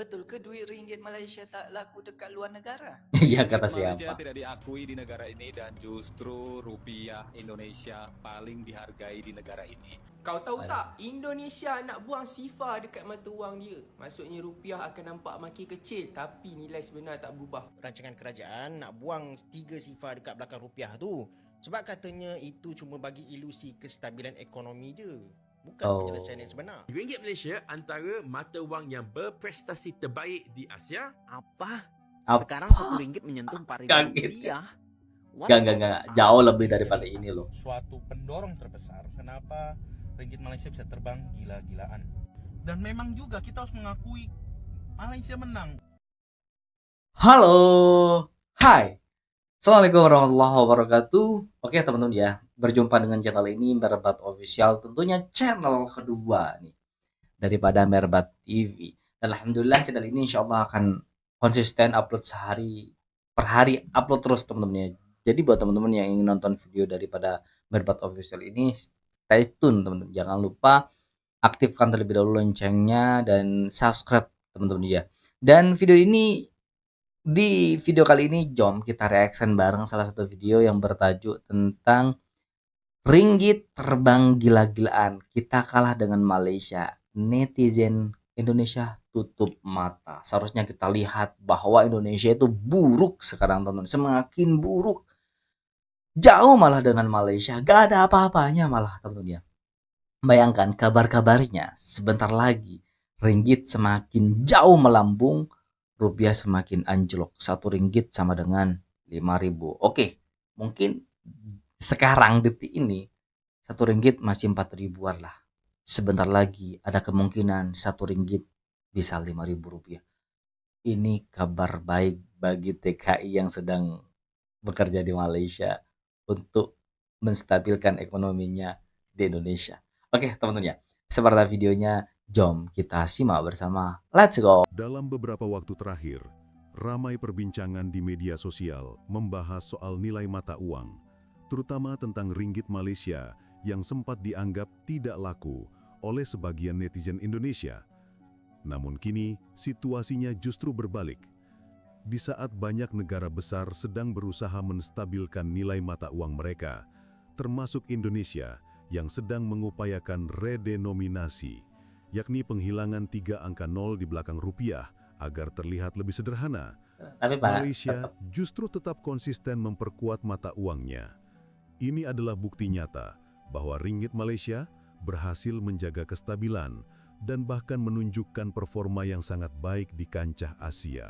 Betul ke duit ringgit Malaysia tak laku dekat luar negara? Iya Ringgit kata Malaysia siapa? tidak diakui di negara ini dan justru rupiah Indonesia paling dihargai di negara ini. Kau tahu Alah. tak, Indonesia nak buang SIFA dekat mata wang dia. Maksudnya rupiah akan nampak makin kecil tapi nilai sebenar tak berubah. Rancangan kerajaan nak buang 3 sifar dekat belakang rupiah tu. Sebab katanya itu cuma bagi ilusi kestabilan ekonomi je. Bukan penyelesaian yang sebenar. Ringgit Malaysia antara mata wang yang berprestasi terbaik di Asia. Apa? Apa? Sekarang RM1 menyentuh RM4.000. Kaget. Enggak. Jauh lebih daripada ini loh. Suatu pendorong terbesar kenapa ringgit Malaysia bisa terbang gila-gilaan. Dan memang juga kita harus mengakui Malaysia menang. Halo. Hai. Assalamualaikum warahmatullahi wabarakatuh. Oke teman-teman ya, berjumpa dengan channel ini Merbat Official, tentunya channel kedua nih daripada Merbat TV. Dan alhamdulillah channel ini insyaallah akan konsisten upload sehari per hari, upload terus teman-teman ya. Jadi buat teman-teman yang ingin nonton video daripada Merbat Official ini, stay tune teman-teman. Jangan lupa aktifkan terlebih dahulu loncengnya dan subscribe teman-teman ya. Dan di video kali ini jom kita reaction bareng salah satu video yang bertajuk tentang ringgit terbang gila-gilaan, kita kalah dengan Malaysia, netizen Indonesia tutup mata. Seharusnya kita lihat bahwa Indonesia itu buruk sekarang teman-teman, semakin buruk, jauh malah dengan Malaysia, gak ada apa-apanya malah teman-teman ya. Bayangkan kabar-kabarnya sebentar lagi ringgit semakin jauh melambung, rupiah semakin anjlok. 1 ringgit sama dengan 5.000. Oke, mungkin sekarang detik ini 1 ringgit masih 4.000-an lah. Sebentar lagi ada kemungkinan 1 ringgit bisa 5.000 rupiah. Ini kabar baik bagi TKI yang sedang bekerja di Malaysia untuk menstabilkan ekonominya di Indonesia. Oke teman-teman ya, seperti videonya jom kita simak bersama. Let's go. Dalam beberapa waktu terakhir, ramai perbincangan di media sosial membahas soal nilai mata uang, terutama tentang ringgit Malaysia yang sempat dianggap tidak laku oleh sebagian netizen Indonesia. Namun kini situasinya justru berbalik. Di saat banyak negara besar sedang berusaha menstabilkan nilai mata uang mereka, termasuk Indonesia yang sedang mengupayakan redenominasi, yakni penghilangan 3 angka 0 di belakang rupiah agar terlihat lebih sederhana. Tapi Pak, Malaysia justru tetap konsisten memperkuat mata uangnya. Ini adalah bukti nyata bahwa ringgit Malaysia berhasil menjaga kestabilan dan bahkan menunjukkan performa yang sangat baik di kancah Asia.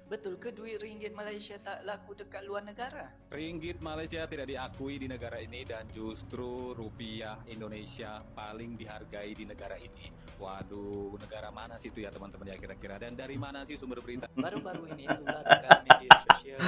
Betul ke duit ringgit Malaysia tak laku dekat luar negara? Ringgit Malaysia tidak diakui di negara ini dan justru rupiah Indonesia paling dihargai di negara ini. Waduh, negara mana sih itu ya teman-teman ya kira-kira? Dan dari mana sih sumber berita? Baru-baru ini itulah dekat media sosial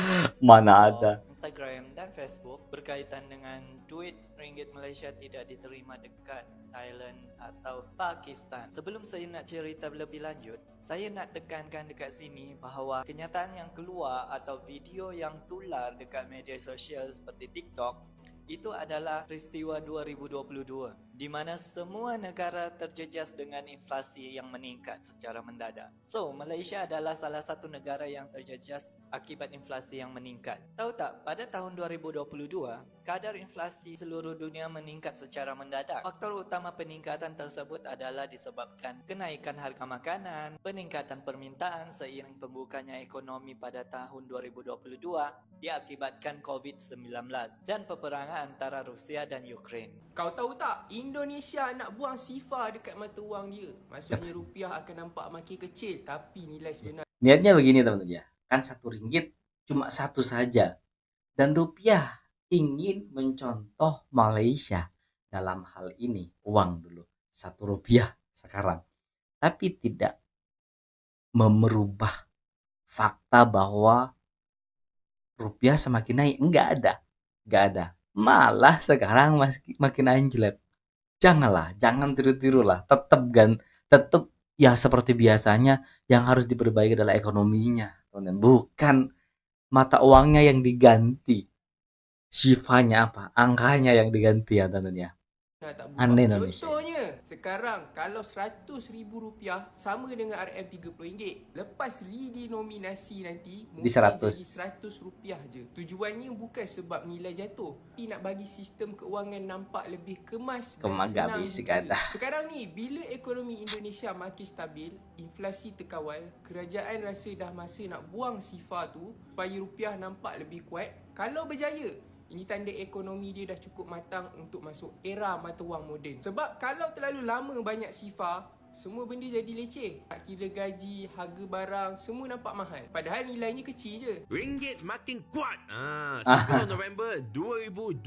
mana ada. Instagram dan Facebook berkaitan dengan duit ringgit Malaysia tidak diterima dekat Thailand atau Pakistan. Sebelum saya nak cerita lebih lanjut, saya nak tekankan dekat sini bahawa kenyataan yang keluar atau video yang tular dekat media sosial seperti TikTok itu adalah peristiwa 2022 di mana semua negara terjejas dengan inflasi yang meningkat secara mendadak. So, Malaysia adalah salah satu negara yang terjejas akibat inflasi yang meningkat. Tahu tak, pada tahun 2022, kadar inflasi seluruh dunia meningkat secara mendadak. Faktor utama peningkatan tersebut adalah disebabkan kenaikan harga makanan, peningkatan permintaan seiring pembukanya ekonomi pada tahun 2022 diakibatkan COVID-19 dan peperangan antara Rusia dan Ukraine. Kau tahu tak, Indonesia nak buang SIFA dekat mata wang dia. Maksudnya rupiah akan nampak makin kecil tapi nilai sebenar. Niatnya begini teman-teman ya, kan 1 ringgit cuma satu saja. Dan rupiah ingin mencontoh Malaysia dalam hal ini uang dulu 1 rupiah sekarang, tapi tidak merubah fakta bahwa rupiah semakin naik. Enggak ada, malah sekarang makin anjlok. Jangan tiru-tirulah, tetap ya seperti biasanya. Yang harus diperbaiki adalah ekonominya teman-teman, bukan mata uangnya yang diganti, sifanya apa, angkanya yang diganti ya teman-teman ya. tak berubah. Aneh Indonesia. Contohnya, sekarang kalau RM100,000 sama dengan RM30. Lepas redenominasi nanti mungkin Di 100. jadi RM100 je. Tujuannya bukan sebab nilai jatuh, tapi nak bagi sistem keuangan nampak lebih kemas dan Kemas senang habis dikira. kata. Sekarang ni, bila ekonomi Indonesia makin stabil, inflasi terkawal, kerajaan rasa dah masa nak buang SIFA tu supaya rupiah nampak lebih kuat. Kalau berjaya, ini tanda ekonomi dia dah cukup matang untuk masuk era mata wang moden. Sebab kalau terlalu lama banyak SIFA, semua benda jadi leceh. Tak kira gaji, harga barang, semua nampak mahal. Padahal nilainya kecil je. Ringgit makin kuat. 10 November 2024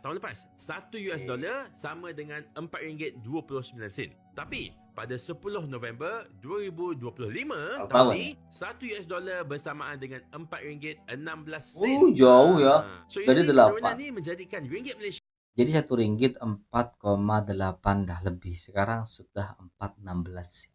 tahun lepas, 1 US dollar sama dengan RM4.29. Tapi pada 10 November 2025 tahun Tahun. ni, 1 US dollar bersamaan dengan RM4.16. Jauh ya. So Dari isi 8. penurunan ni menjadikan ringgit Malaysia Jadi RM1 4,8 dah lebih. Sekarang sudah 4,16.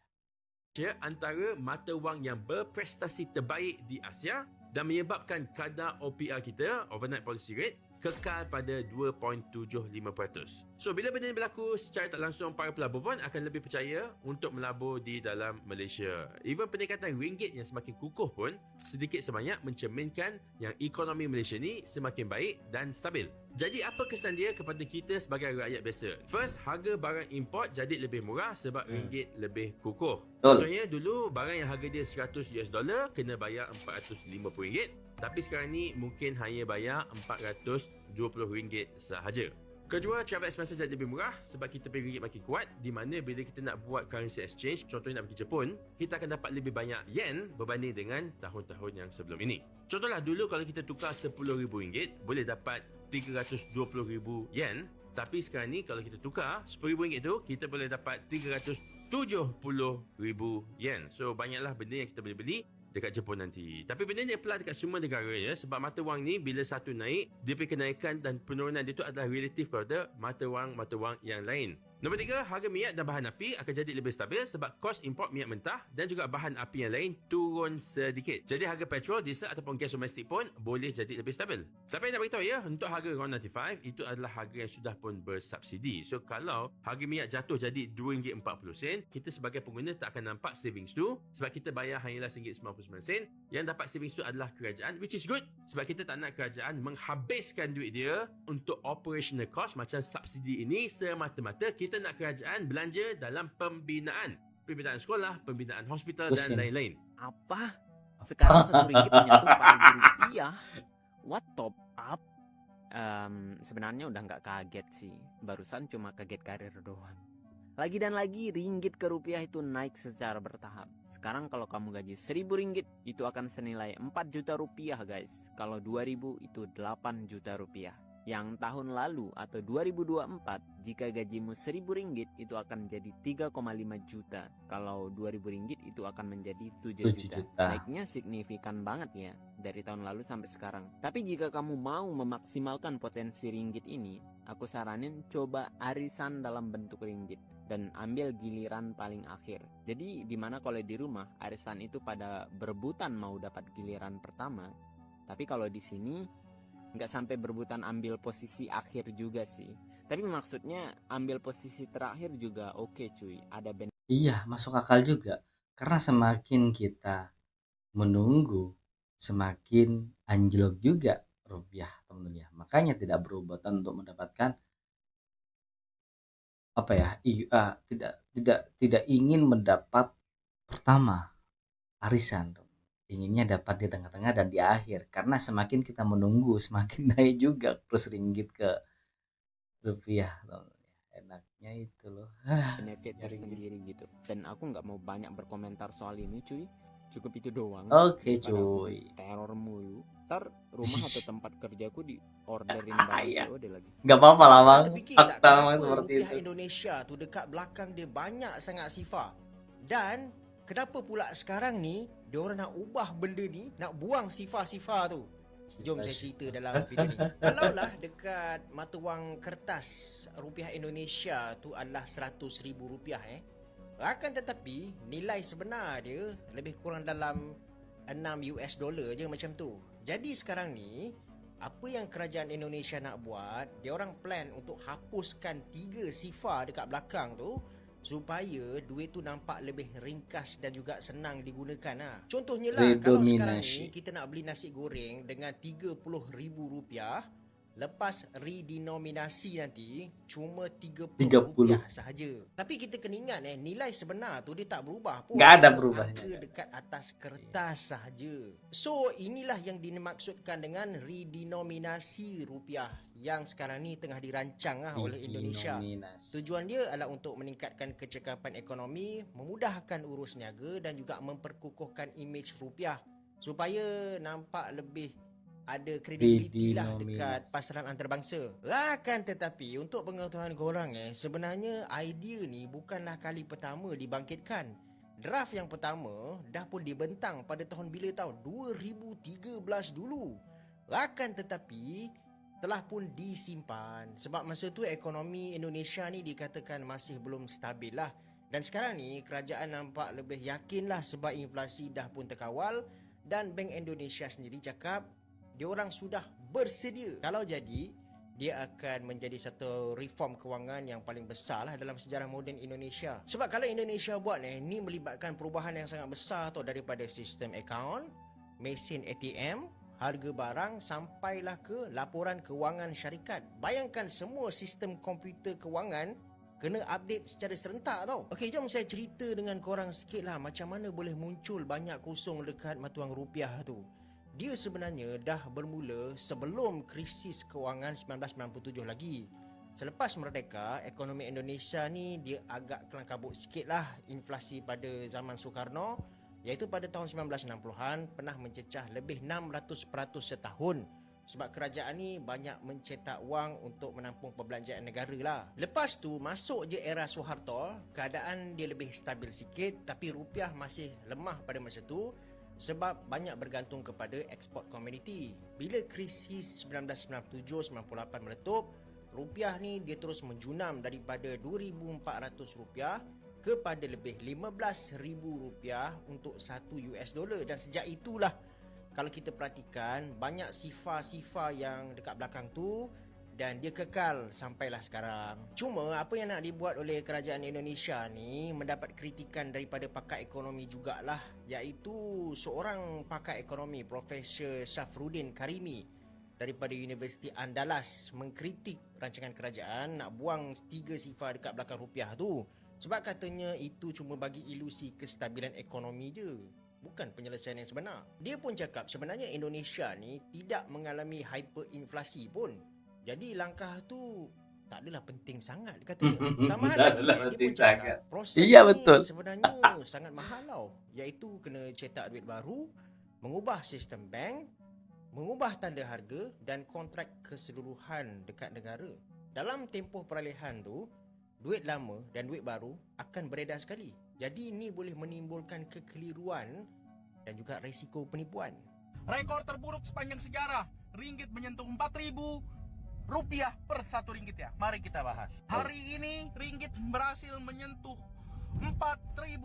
antara mata wang yang berprestasi terbaik di Asia dan menyebabkan kadar OPR kita, overnight policy rate, kekal pada 2.75%. So bila benda ini berlaku, secara tak langsung para pelabur pun akan lebih percaya untuk melabur di dalam Malaysia. Even peningkatan ringgit yang semakin kukuh pun sedikit sebanyak mencerminkan yang ekonomi Malaysia ni semakin baik dan stabil. Jadi apa kesan dia kepada kita sebagai rakyat biasa? First, harga barang import jadi lebih murah sebab ringgit lebih kukuh. Betul. Contohnya dulu barang yang harga dia 100 US dollar kena bayar RM450, tapi sekarang ni mungkin hanya bayar RM420 sahaja. Kedua, travel expenses jadi lebih murah sebab kita punya ringgit makin kuat, di mana bila kita nak buat currency exchange, contohnya nak pergi Jepun, kita akan dapat lebih banyak yen berbanding dengan tahun-tahun yang sebelum ini. Contohlah dulu kalau kita tukar RM10,000 boleh dapat RM320,000 yen, tapi sekarang ni kalau kita tukar RM10,000 tu kita boleh dapat RM370,000 yen. So banyaklah benda yang kita boleh beli dekat Jepun nanti. Tapi benda ni apply dekat semua negara ya, sebab mata wang ni bila satu naik, dia punya kenaikan dan penurunan dia tu adalah relatif kepada mata wang yang lain. Nombor 3, harga minyak dan bahan api akan jadi lebih stabil sebab kos import minyak mentah dan juga bahan api yang lain turun sedikit. Jadi harga petrol, diesel ataupun gas domestik pun boleh jadi lebih stabil. Tapi nak beritahu ya, untuk harga RON95 itu adalah harga yang sudah pun bersubsidi. So kalau harga minyak jatuh jadi RM2.40, kita sebagai pengguna tak akan nampak savings tu sebab kita bayar hanyalah RM1.99. Yang dapat savings tu adalah kerajaan, which is good sebab kita tak nak kerajaan menghabiskan duit dia untuk operational cost macam subsidi ini. Semata-mata kita nak kerajaan belanja dalam pembinaan sekolah, pembinaan hospital dan lain-lain. Apa? Sekarang RM1 menyentuh RM4.000. What top up? Sebenarnya udah nggak kaget sih. Barusan cuma kaget karir doang. Lagi dan lagi ringgit ke rupiah itu naik secara bertahap. Sekarang kalau kamu gaji RM1.000 itu akan senilai Rp4 juta guys. Kalau Rp2.000 itu Rp8 juta. Yang tahun lalu atau 2024 jika gajimu RM1.000 itu akan menjadi 3,5 juta. Kalau Rp2.000 itu akan menjadi 7 juta. Naiknya signifikan banget ya dari tahun lalu sampai sekarang. Tapi jika kamu mau memaksimalkan potensi ringgit ini, aku saranin coba arisan dalam bentuk ringgit dan ambil giliran paling akhir. Jadi dimana kalau di rumah arisan itu pada berebutan mau dapat giliran pertama, tapi kalau di sini nggak sampai berebutan ambil posisi akhir juga sih. Tapi maksudnya ambil posisi terakhir juga oke cuy. Ada Iya, masuk akal juga. Karena semakin kita menunggu, semakin anjlok juga rupiah teman-teman ya. Makanya tidak berobotan untuk mendapatkan tidak ingin mendapat pertama arisan tuh. Inginnya dapat di tengah-tengah dan di akhir, karena semakin kita menunggu semakin naik juga kurs ringgit ke rupiah. Enaknya itu loh, benefit tersendiri gitu. Dan aku nggak mau banyak berkomentar soal ini cuy, cukup itu doang. Oke, Daripada aku cuy. teror mulu, ntar rumah atau tempat kerjaku di orderin barang COD lagi. Nggak apa-apa lah bang, Terfikir tak fakta memang kenapa seperti rupiah itu. Indonesia tu dekat belakang dia banyak sangat SIFA. Dan kenapa pula sekarang ni diorang nak ubah benda ni, nak buang SIFA tu. Jom saya cerita dalam video ni. Kalaulah dekat mata wang kertas rupiah Indonesia tu adalah RM100,000 akan tetapi nilai sebenar dia lebih kurang dalam $6 je macam tu. Jadi sekarang ni Apa yang kerajaan Indonesia nak buat, dia orang plan untuk hapuskan 3 SIFA dekat belakang tu supaya duit tu nampak lebih ringkas dan juga senang digunakan lah. Contohnya lah, kalau sekarang ni kita nak beli nasi goreng dengan RM30,000, lepas redenominasi nanti cuma RM30 sahaja. Tapi kita kena ingat nilai sebenar tu dia tak berubah pun. Nggak ada perubahannya. Angka dekat atas kertas sahaja. So inilah yang dimaksudkan dengan redenominasi rupiah yang sekarang ni tengah dirancang oleh Indonesia. Tujuan dia adalah untuk meningkatkan kecekapan ekonomi, memudahkan urus niaga dan juga memperkukuhkan imej rupiah supaya nampak lebih ada kredibiliti lah dekat pasaran antarabangsa. Akan tetapi untuk pengetahuan korang sebenarnya idea ni bukanlah kali pertama dibangkitkan. Draft yang pertama dah pun dibentang pada tahun bila tahu? 2013 dulu. Akan tetapi telah pun disimpan sebab masa tu ekonomi Indonesia ni dikatakan masih belum stabil lah. Dan sekarang ni kerajaan nampak lebih yakin lah sebab inflasi dah pun terkawal dan Bank Indonesia sendiri cakap dia orang sudah bersedia. Kalau jadi, dia akan menjadi satu reform kewangan yang paling besar lah dalam sejarah moden Indonesia. Sebab kalau Indonesia buat ni melibatkan perubahan yang sangat besar tau, daripada sistem akaun, mesin ATM, harga barang sampailah ke laporan kewangan syarikat. Bayangkan semua sistem komputer kewangan kena update secara serentak tau. Okey, jom saya cerita dengan korang sikit lah macam mana boleh muncul banyak kosong dekat mata wang rupiah tu. Dia sebenarnya dah bermula sebelum krisis kewangan 1997 lagi. Selepas merdeka, ekonomi Indonesia ni dia agak kelang kabut sikit lah inflasi pada zaman Soekarno, iaitu pada tahun 1960-an pernah mencecah lebih 600% setahun. Sebab kerajaan ni banyak mencetak wang untuk menampung perbelanjaan negara lah. Lepas tu masuk je era Soeharto, keadaan dia lebih stabil sikit tapi rupiah masih lemah pada masa tu sebab banyak bergantung kepada ekspor komoditi. Bila krisis 1997-98 meletup, rupiah ni dia terus menjunam daripada RM2,400 kepada lebih RM15,000 untuk $1 dan sejak itulah kalau kita perhatikan banyak SIFA yang dekat belakang tu dan dia kekal sampailah sekarang. Cuma apa yang nak dibuat oleh kerajaan Indonesia ni mendapat kritikan daripada pakar ekonomi jugalah, iaitu seorang pakar ekonomi Profesor Safruddin Karimi daripada Universiti Andalas mengkritik rancangan kerajaan nak buang 3 SIFA dekat belakang rupiah tu sebab katanya itu cuma bagi ilusi kestabilan ekonomi je, bukan penyelesaian yang sebenar. Dia pun cakap sebenarnya Indonesia ni tidak mengalami hyperinflasi pun. Jadi langkah tu tak adalah penting sangat katanya. Tambahan lagi dia pun cakap proses ni sebenarnya sangat mahal tau, iaitu kena cetak duit baru, mengubah sistem bank, mengubah tanda harga dan kontrak keseluruhan dekat negara. Dalam tempoh peralihan tu, duit lama dan duit baru akan beredar sekali. Jadi ini boleh menimbulkan kekeliruan dan juga risiko penipuan. Rekor terburuk sepanjang sejarah, ringgit menyentuh RM4,000 per RM1 ya. Mari kita bahas. Hari ini ringgit berhasil menyentuh RM4,000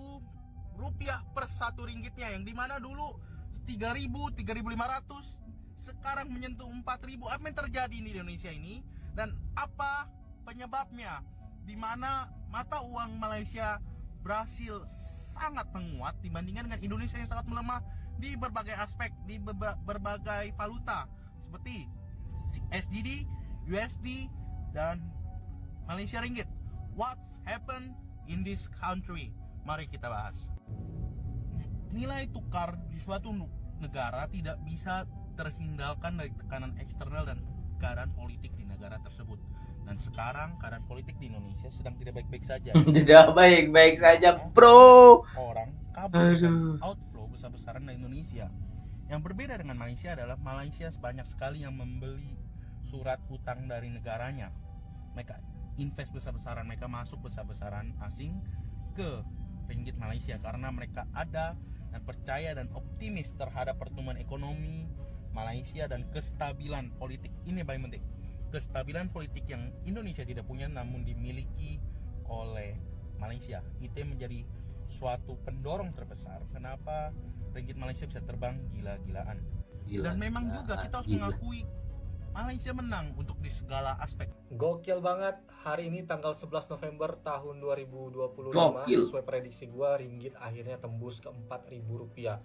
per RM1-nya, yang dimana dulu 3.000, 3.500, sekarang menyentuh 4.000. Apa yang terjadi di Indonesia ini dan apa penyebabnya? Dimana mata uang Malaysia berhasil sangat menguat dibandingkan dengan Indonesia yang sangat melemah di berbagai aspek, di berbagai valuta seperti SGD, USD, dan Malaysia Ringgit. What's happened in this country? Mari kita bahas. Nilai tukar di suatu negara tidak bisa terhindarkan dari tekanan eksternal dan keadaan politik di negara tersebut. Dan sekarang keadaan politik di Indonesia sedang tidak baik-baik saja. Tidak baik-baik saja, bro. Orang kabur dan outflow besar-besaran dari Indonesia. Yang berbeda dengan Malaysia adalah Malaysia banyak sekali yang membeli surat utang dari negaranya. Mereka invest besar-besaran, mereka masuk besar-besaran asing ke ringgit Malaysia karena mereka ada dan percaya dan optimis terhadap pertumbuhan ekonomi Malaysia dan kestabilan politik. Ini yang paling penting. Kestabilan politik yang Indonesia tidak punya namun dimiliki oleh Malaysia. Itu yang menjadi suatu pendorong terbesar kenapa ringgit Malaysia bisa terbang gila-gilaan. Dan memang juga kita harus mengakui Malaysia menang untuk di segala aspek. Gokil banget, hari ini tanggal 11 November tahun 2025. Gokil. Sesuai prediksi gua, ringgit akhirnya tembus ke 4.000 rupiah.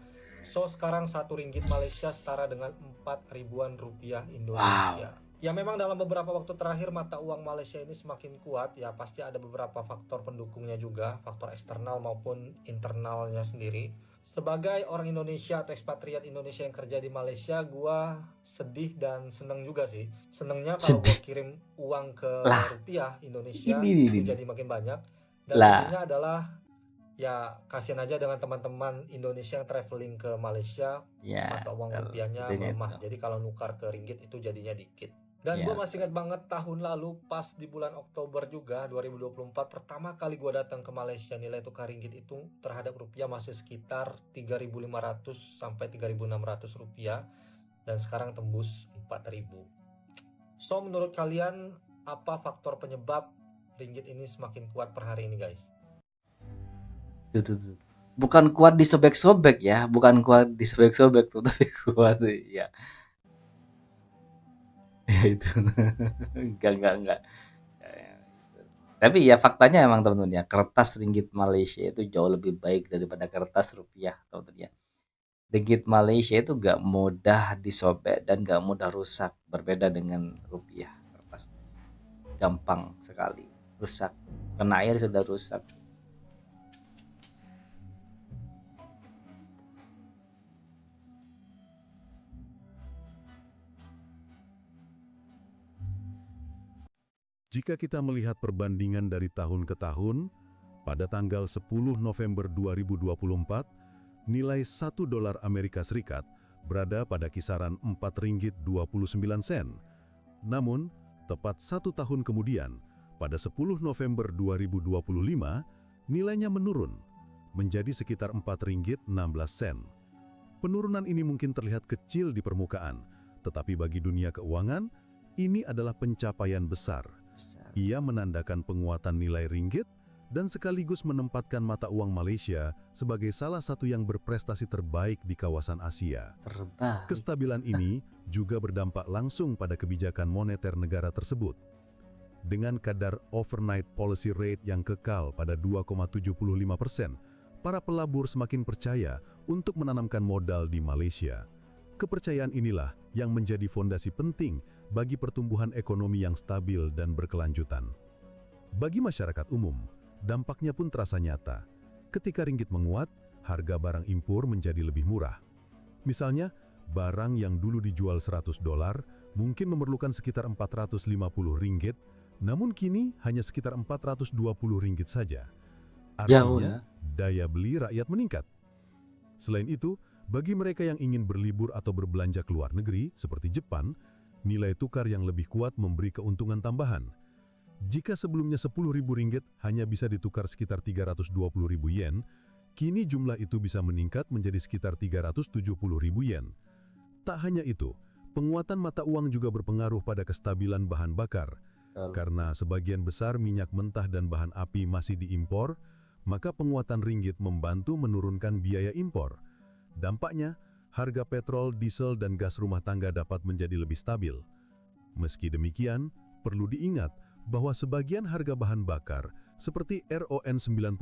So sekarang 1 ringgit Malaysia setara dengan 4 ribuan rupiah Indonesia. Ya memang dalam beberapa waktu terakhir mata uang Malaysia ini semakin kuat. Ya pasti ada beberapa faktor pendukungnya juga, faktor eksternal maupun internalnya sendiri. Sebagai orang Indonesia atau ekspatriat Indonesia yang kerja di Malaysia, gua sedih dan seneng juga sih. Senengnya kalau gua kirim uang ke rupiah Indonesia itu jadi makin banyak. Dan sedihnya adalah ya kasihan aja dengan teman-teman Indonesia yang traveling ke Malaysia, mata uang rupiahnya melemah. Jadi kalau nukar ke ringgit itu jadinya dikit. Dan gue masih ingat banget tahun lalu pas di bulan Oktober juga 2024 pertama kali gue datang ke Malaysia, nilai tukar ringgit itu terhadap rupiah masih sekitar 3.500 sampai 3.600 rupiah dan sekarang tembus 4.000. So menurut kalian apa faktor penyebab ringgit ini semakin kuat per hari ini guys? Tuh. Bukan kuat disobek-sobek ya, bukan kuat disobek-sobek tuh, tapi kuat ya. Ya itu enggak. Tapi ya faktanya emang teman-teman ya, kertas ringgit Malaysia itu jauh lebih baik daripada kertas rupiah teman-teman ya. Ringgit Malaysia itu gak mudah disobek dan gak mudah rusak, berbeda dengan rupiah. Kertas gampang sekali rusak, kena air sudah rusak. Jika kita melihat perbandingan dari tahun ke tahun, pada tanggal 10 November 2024, nilai 1 dolar Amerika Serikat berada pada kisaran 4 ringgit 29 sen. Namun, tepat 1 tahun kemudian, pada 10 November 2025, nilainya menurun menjadi sekitar 4 ringgit 16 sen. Penurunan ini mungkin terlihat kecil di permukaan, tetapi bagi dunia keuangan, ini adalah pencapaian besar. Ia menandakan penguatan nilai ringgit dan sekaligus menempatkan mata uang Malaysia sebagai salah satu yang berprestasi terbaik di kawasan Asia. Kestabilan ini juga berdampak langsung pada kebijakan moneter negara tersebut. Dengan kadar overnight policy rate yang kekal pada 2,75%, para pelabur semakin percaya untuk menanamkan modal di Malaysia. Kepercayaan inilah yang menjadi fondasi penting bagi pertumbuhan ekonomi yang stabil dan berkelanjutan. Bagi masyarakat umum, dampaknya pun terasa nyata. Ketika ringgit menguat, harga barang impor menjadi lebih murah. Misalnya, barang yang dulu dijual 100 dolar mungkin memerlukan sekitar 450 ringgit, namun kini hanya sekitar 420 ringgit saja. Artinya, daya beli rakyat meningkat. Selain itu, bagi mereka yang ingin berlibur atau berbelanja ke luar negeri, seperti Jepang, nilai tukar yang lebih kuat memberi keuntungan tambahan. Jika sebelumnya 10.000 ringgit hanya bisa ditukar sekitar 320.000 yen, kini jumlah itu bisa meningkat menjadi sekitar 370.000 yen. Tak hanya itu, penguatan mata uang juga berpengaruh pada kestabilan bahan bakar. Karena sebagian besar minyak mentah dan bahan api masih diimpor, maka penguatan ringgit membantu menurunkan biaya impor. Dampaknya, harga petrol, diesel, dan gas rumah tangga dapat menjadi lebih stabil. Meski demikian, perlu diingat bahwa sebagian harga bahan bakar, seperti RON 95,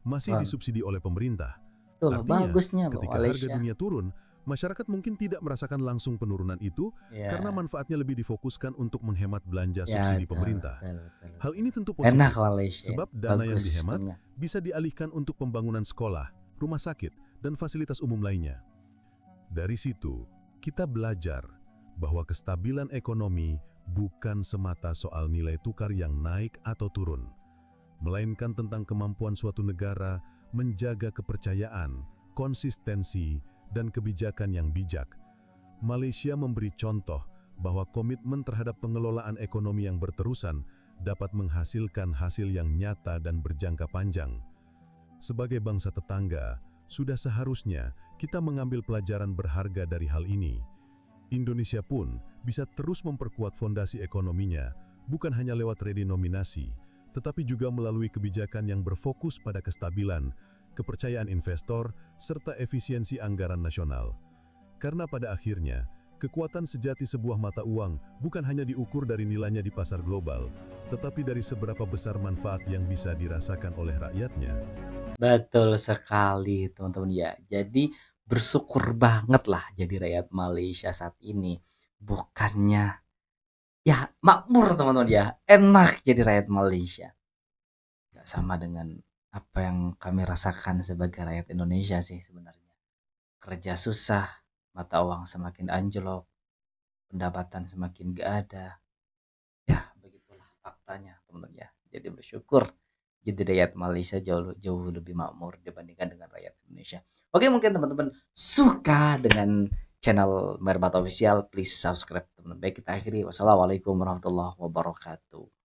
masih disubsidi oleh pemerintah. Artinya, ketika harga dunia turun, masyarakat mungkin tidak merasakan langsung penurunan itu karena manfaatnya lebih difokuskan untuk menghemat belanja subsidi pemerintah. Hal ini tentu positif, sebab dana yang dihemat bisa dialihkan untuk pembangunan sekolah, rumah sakit, dan fasilitas umum lainnya. Dari situ, kita belajar bahwa kestabilan ekonomi bukan semata soal nilai tukar yang naik atau turun, melainkan tentang kemampuan suatu negara menjaga kepercayaan, konsistensi, dan kebijakan yang bijak. Malaysia memberi contoh bahwa komitmen terhadap pengelolaan ekonomi yang berterusan dapat menghasilkan hasil yang nyata dan berjangka panjang. Sebagai bangsa tetangga, sudah seharusnya kita mengambil pelajaran berharga dari hal ini. Indonesia pun bisa terus memperkuat fondasi ekonominya, bukan hanya lewat redenominasi, tetapi juga melalui kebijakan yang berfokus pada kestabilan, kepercayaan investor, serta efisiensi anggaran nasional. Karena pada akhirnya, Kekuatan sejati sebuah mata uang bukan hanya diukur dari nilainya di pasar global, tetapi dari seberapa besar manfaat yang bisa dirasakan oleh rakyatnya. Betul sekali teman-teman ya. Jadi bersyukur banget lah jadi rakyat Malaysia saat ini. Bukannya ya makmur teman-teman ya. Enak jadi rakyat Malaysia. Gak sama dengan apa yang kami rasakan sebagai rakyat Indonesia sih sebenarnya. Kerja susah, mata uang semakin anjlok, pendapatan semakin gak ada. Ya begitulah faktanya teman-teman ya. Jadi bersyukur jadi rakyat Malaysia jauh lebih makmur dibandingkan dengan rakyat Indonesia. Oke, mungkin teman-teman suka dengan channel Merbat Official, please subscribe teman-teman. Baik, kita akhiri. Wassalamualaikum warahmatullahi wabarakatuh.